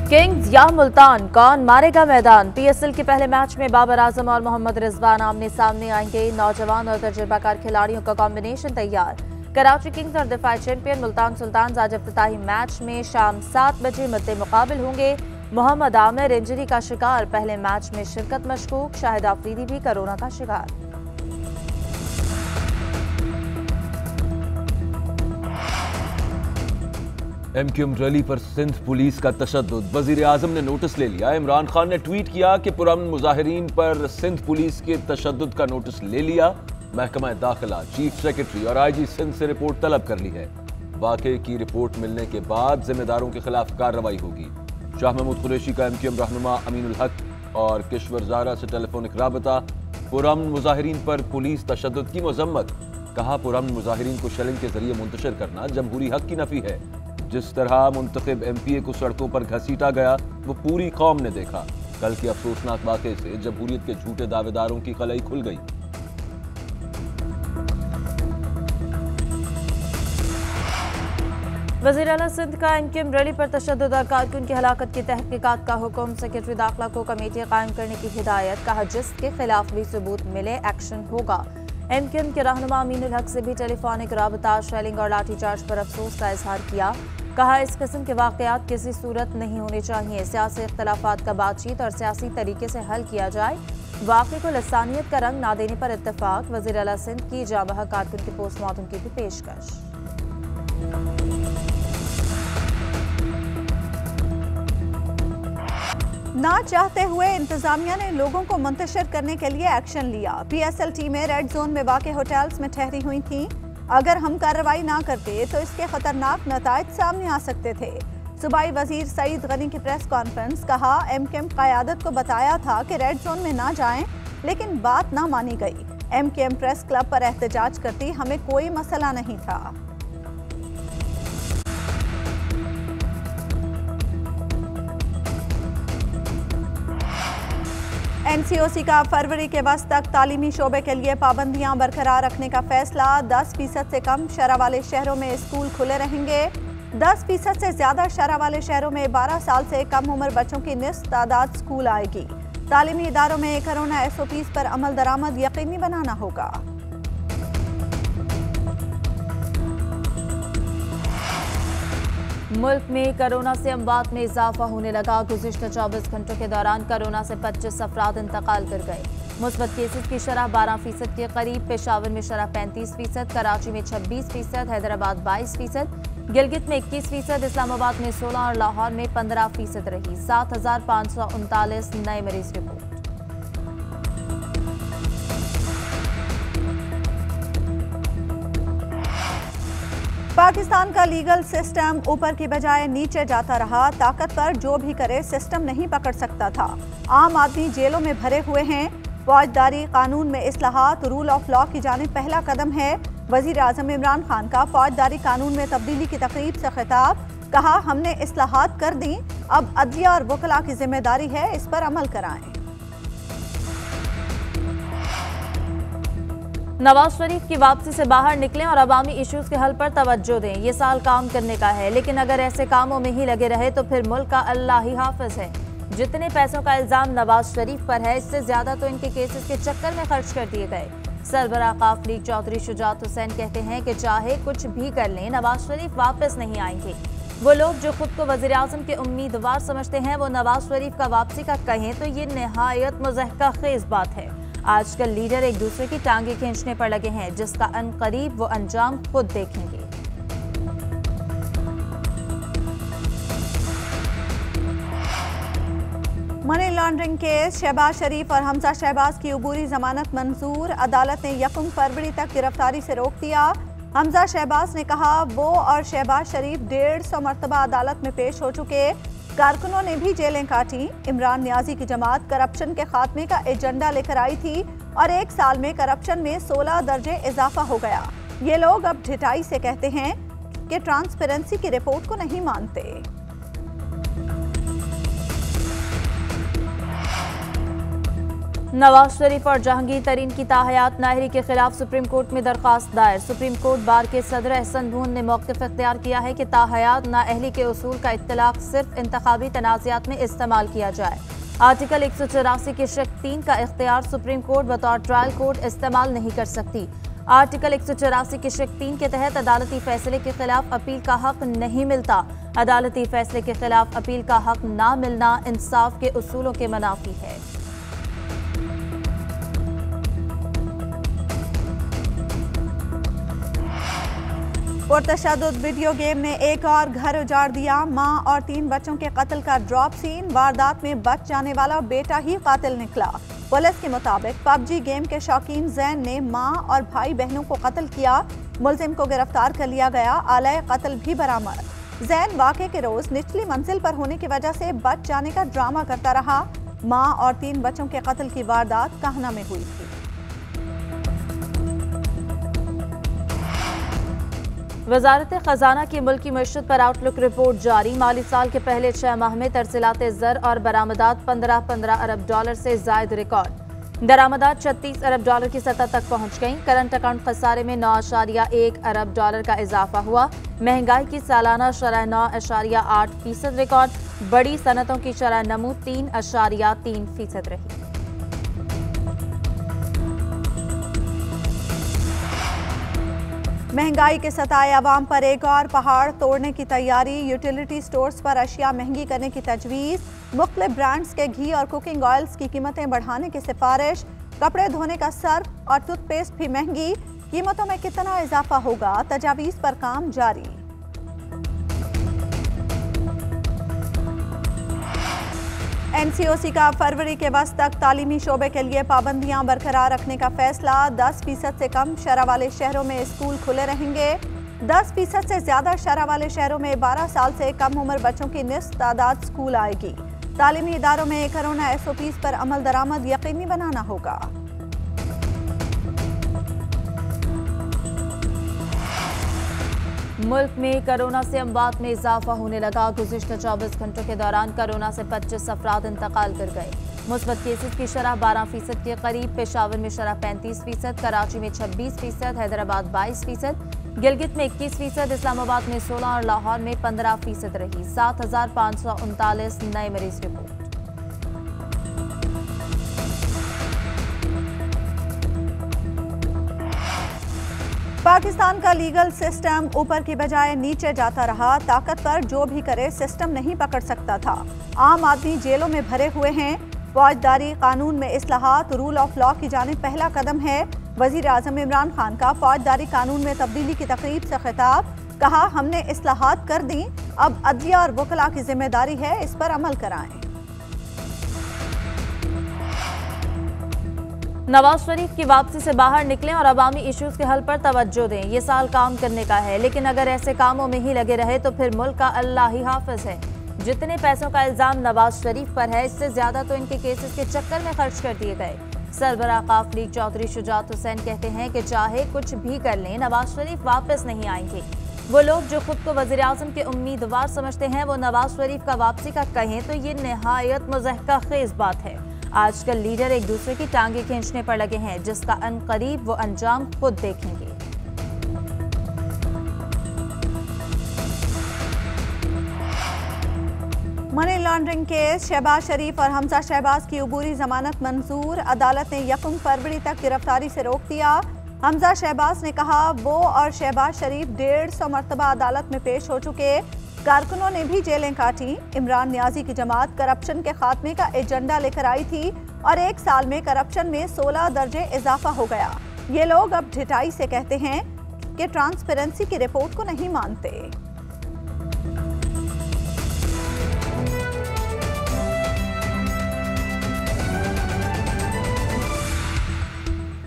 Kings या मुल्तान, कौन मारेगा मैदान? पीएसएल के पहले मैच में बाबर आजम और मोहम्मद रिजवान आमने सामने आएंगे। नौजवान और तजुर्बाकार खिलाड़ियों का कॉम्बिनेशन तैयार। कराची किंग्स और दिफाई चैंपियन मुल्तान सुल्तान आज इफ्तिताही मैच में शाम 7 बजे मद्दे मुकाबिल होंगे। मोहम्मद आमिर इंजरी का शिकार, पहले मैच में शिरकत मशकूक। शाहिद आफरीदी भी कोरोना का शिकार। एमक्यूएम रैली पर सिंध पुलिस का तशद्दुद, वजीर आजम ने नोटिस ले लिया। इमरान खान ने ट्वीट किया कि पुरअमन मुजाहिरीन पर सिंध पुलिस के तशद्दुद का नोटिस ले लिया। महकमा दाखिला, चीफ सेक्रेटरी और आईजी सिंध से रिपोर्ट तलब कर ली है। वाकये की रिपोर्ट मिलने के बाद जिम्मेदारों के खिलाफ कार्रवाई होगी। शाह महमूद कुरैशी का एमक्यूएम रहनुमा अमीनुल हक और किश्वर ज़ारा से टेलीफोनिक राबता। पुरअमन मुजाहिरीन पर पुलिस तशद्दुद की मजम्मत, कहा पुरअमन मुजाहिरीन को शेलिंग के जरिए मुंतशिर करना जमहूरी हक की नफी है। जिस तरह मुंतखब एमपीए को सड़कों पर घसीटा गया वो पूरी कौम ने देखा। कल के अफसोसनाक वाक़े से जमहूरियत के झूठे दावेदारों की कलई खुल गई। वज़ीर आला सिंध का एमक्यूएम रैली पर तशद्दुद और कारकुन की हलाकत की तहकीकात का हुक्म। सेक्रेटरी दाखिला को कमेटी कायम करने की हिदायत, कहा जिसके खिलाफ भी सबूत मिले एक्शन होगा। एमक्यूएम के रहनुमा अमीनुल हक से भी टेलीफोनिक राबता। शेलिंग और लाठीचार्ज पर अफसोस का इजहार किया। कहा इस किस्म के वाक़यात किसी सूरत नहीं होने चाहिए। सियासी इख्तलाफात का बातचीत और सियासी तरीके से हल किया जाए। वाक़े को लसानियत का रंग ना देने पर इत्तेफाक। वज़ीर आला सिंध की जाबह कारकुन के पोस्टमार्टम की भी पेशकश। ना चाहते हुए इंतजामिया ने लोगों को मुंतशिर करने के लिए एक्शन लिया। पीएसएल टीमें रेड जोन में वाक़े होटल्स में ठहरी हुई थीं। अगर हम कार्रवाई ना करते तो इसके खतरनाक नताइज सामने आ सकते थे। सूबाई वजीर सईद गनी की प्रेस कॉन्फ्रेंस, कहा एमक्यूएम क़यादत को बताया था कि रेड जोन में ना जाएं, लेकिन बात ना मानी गई। एमक्यूएम प्रेस क्लब पर एहतजाज करती, हमें कोई मसला नहीं था। एनसीओसी का फरवरी के वस्त तक तालीमी शोबे के लिए पाबंदियां बरकरार रखने का फैसला। 10% से कम शरह वाले शहरों में स्कूल खुले रहेंगे। 10% से ज्यादा शरह वाले शहरों में 12 साल से कम उम्र बच्चों की निस्फ तादाद स्कूल आएगी। तालीमी इदारों में कोरोना एसओपीज पर अमल दरामद यकीनी बनाना होगा। मुल्क में कोरोना से अमवात में इजाफा होने लगा। गुज़िश्ता 24 घंटों के दौरान कोरोना से 25 अफराद इंतकाल कर गए। मुस्बत केसेस की शरह 12% के करीब। पेशावर में शरह 35%, कराची में 26%, हैदराबाद 22%, गिलगित में 21%, इस्लामाबाद में 16 और लाहौर में 15% रही। 7,539 नए मरीज रिपोर्ट। पाकिस्तान का लीगल सिस्टम ऊपर की बजाय नीचे जाता रहा। ताकतवर जो भी करे सिस्टम नहीं पकड़ सकता था। आम आदमी जेलों में भरे हुए हैं। फौजदारी कानून में इस्लाहात रूल ऑफ लॉ की जानिब पहला कदम है। वजीर आजम इमरान खान का फौजदारी कानून में तब्दीली की तकरीब से खिताब, कहा हमने इस्लाहात कर दी, अब अदलिया और वकला की जिम्मेदारी है इस पर अमल कराएं। नवाज शरीफ की वापसी से बाहर निकलें और अवामी इश्यूज के हल पर तवज्जो दें। ये साल काम करने का है, लेकिन अगर ऐसे कामों में ही लगे रहे तो फिर मुल्क का अल्लाह ही हाफिज है। जितने पैसों का इल्जाम नवाज शरीफ पर है, इससे ज्यादा तो इनके केसेस के चक्कर में खर्च कर दिए गए। सरबराह काफ लीग चौधरी शुजात हुसैन कहते हैं कि चाहे कुछ भी कर लें, नवाज शरीफ वापस नहीं आएंगे। वो लोग जो खुद को वजीर आजम के उम्मीदवार समझते हैं, वो नवाज शरीफ का वापसी का कहें तो ये नहायत मुज़हका खेज बात है। आजकल लीडर एक दूसरे की टांगे खींचने पर लगे हैं, जिसका अनकरीब वो अंजाम खुद देखेंगे। Money laundering case, Shahbaz Sharif और हमजा शहबाज की अबूरी जमानत मंजूर। अदालत ने 1 फरवरी तक गिरफ्तारी से रोक दिया। हमजा शहबाज ने कहा वो और शहबाज शरीफ 150 मरतबा अदालत में पेश हो चुके। कारकुनों ने भी जेलें काटी। इमरान नियाजी की जमात करप्शन के खात्मे का एजेंडा लेकर आई थी और 1 साल में करप्शन में 16 दर्जे इजाफा हो गया। ये लोग अब ढिठाई से कहते हैं कि ट्रांसपेरेंसी की रिपोर्ट को नहीं मानते। नवाज शरीफ और जहांगीर तरीन की ताहयात नाहरी के खिलाफ सुप्रीम कोर्ट में दरखास्त दायर। सुप्रीम कोर्ट बार के सदर एहसन बून ने मौक़िफ़ इख्तियार किया है कि ताहयात नाअहली के उसूल का इत्तलाक सिर्फ इंतखाबी तनाज़ात में इस्तेमाल किया जाए। आर्टिकल 184 के शक 3 का इख्तियार सुप्रीम कोर्ट बतौर ट्रायल कोर्ट इस्तेमाल नहीं कर सकती। आर्टिकल 184 के शक 3 के तहत अदालती फैसले के खिलाफ अपील का हक नहीं मिलता। अदालती फैसले के खिलाफ अपील का हक ना मिलना इंसाफ के उसूलों के मुनाफी है। पुरतशद्दुद वीडियो गेम ने एक और घर उजाड़ दिया। मां और 3 बच्चों के कत्ल का ड्रॉप सीन। वारदात में बच जाने वाला बेटा ही कातिल निकला। पुलिस के मुताबिक पबजी गेम के शौकीन जैन ने मां और भाई बहनों को कत्ल किया। मुलजिम को गिरफ्तार कर लिया गया। आलय कत्ल भी बरामद। जैन वाक़े के रोज निचली मंजिल पर होने की वजह से बच जाने का ड्रामा करता रहा। मां और 3 बच्चों के कत्ल की वारदात काहना में हुई थी। वजारत खजाना की मुल्की मईशत पर आउटलुक रिपोर्ट जारी। माली साल के पहले 6 माह में तरसीलात ज़र और बरामदात 15 अरब डॉलर से जायद रिकॉर्ड। दरामदात 36 अरब डॉलर की सतह तक पहुंच गईं। करंट अकाउंट खसारे में 9.1 अरब डॉलर का इजाफा हुआ। महंगाई की सालाना शरह 9.8% रिकॉर्ड। बड़ी सनतों की शरह नमू 3.3% रही। महंगाई के सताए अवाम पर एक और पहाड़ तोड़ने की तैयारी। यूटिलिटी स्टोर्स पर अशिया महंगी करने की तजवीज़। मुख्तलिफ ब्रांड्स के घी और कुकिंग ऑयल्स की कीमतें बढ़ाने की सिफारिश। कपड़े धोने का सर्फ और टूथपेस्ट भी महंगी। कीमतों में कितना इजाफा होगा, तजावीज़ पर काम जारी। NCOC का फरवरी के वस्त तक तालीमी शोबे के लिए पाबंदियां बरकरार रखने का फैसला। 10% से कम शरह वाले शहरों में स्कूल खुले रहेंगे। 10% से ज्यादा शरह वाले शहरों में 12 साल से कम उम्र बच्चों की निस्फ तादाद स्कूल आएगी। तालीमी इदारों में कोरोना SOPs पर अमल दरामद यकीनी बनाना होगा। मुल्क में कोरोना से अमवात में इजाफा होने लगा। गुज़िश्ता 24 घंटों के दौरान कोरोना से 25 अफराद इंतकाल कर गए। मुस्बत केसेस की शरह 12% के करीब। पेशावर में शरह 35%, कराची में 26%, हैदराबाद 22%, गिलगित में 21%, इस्लामाबाद में 16 और लाहौर में 15% रही। 7,539 नए मरीज रिपोर्ट। पाकिस्तान का लीगल सिस्टम ऊपर की बजाय नीचे जाता रहा। ताकतवर जो भी करे सिस्टम नहीं पकड़ सकता था। आम आदमी जेलों में भरे हुए हैं। फौजदारी कानून में इस्लाहात रूल ऑफ लॉ की जानिब पहला कदम है। वजीर आजम इमरान खान का फौजदारी कानून में तब्दीली की तकरीब से खिताब। कहा, हमने इस्लाहात कर दी, अब अदलिया और वकला की जिम्मेदारी है इस पर अमल कराएं। नवाज शरीफ की वापसी से बाहर निकलें और अवामी इश्यूज के हल पर तवज्जो दें। ये साल काम करने का है, लेकिन अगर ऐसे कामों में ही लगे रहे तो फिर मुल्क का अल्लाह ही हाफिज है। जितने पैसों का इल्जाम नवाज शरीफ पर है, इससे ज्यादा तो इनके केसेस के चक्कर में खर्च कर दिए गए। सरबराह काफ लीग चौधरी शुजात हुसैन कहते हैं कि चाहे कुछ भी कर लें, नवाज शरीफ वापस नहीं आएंगे। वो लोग जो खुद को वजीर आजम के उम्मीदवार समझते हैं, वो नवाज शरीफ का वापसी का कहें तो ये नहायत मुज़हका खेज बात है। आजकल लीडर एक दूसरे की टांगे खींचने पर लगे हैं, जिसका अनकरीब वो अंजाम खुद देखेंगे। Money laundering case. Shahbaz Sharif और हमजा शहबाज की अबूरी जमानत मंजूर। अदालत ने 1 फरवरी तक गिरफ्तारी से रोक दिया। हमजा शहबाज ने कहा, वो और शहबाज शरीफ 150 मरतबा अदालत में पेश हो चुके। कारकुनों ने भी जेलें काटी। इमरान नियाजी की जमात करप्शन के खात्मे का एजेंडा लेकर आई थी और 1 साल में करप्शन में 16 दर्जे इजाफा हो गया। ये लोग अब ढिठाई से कहते हैं कि ट्रांसपेरेंसी की रिपोर्ट को नहीं मानते।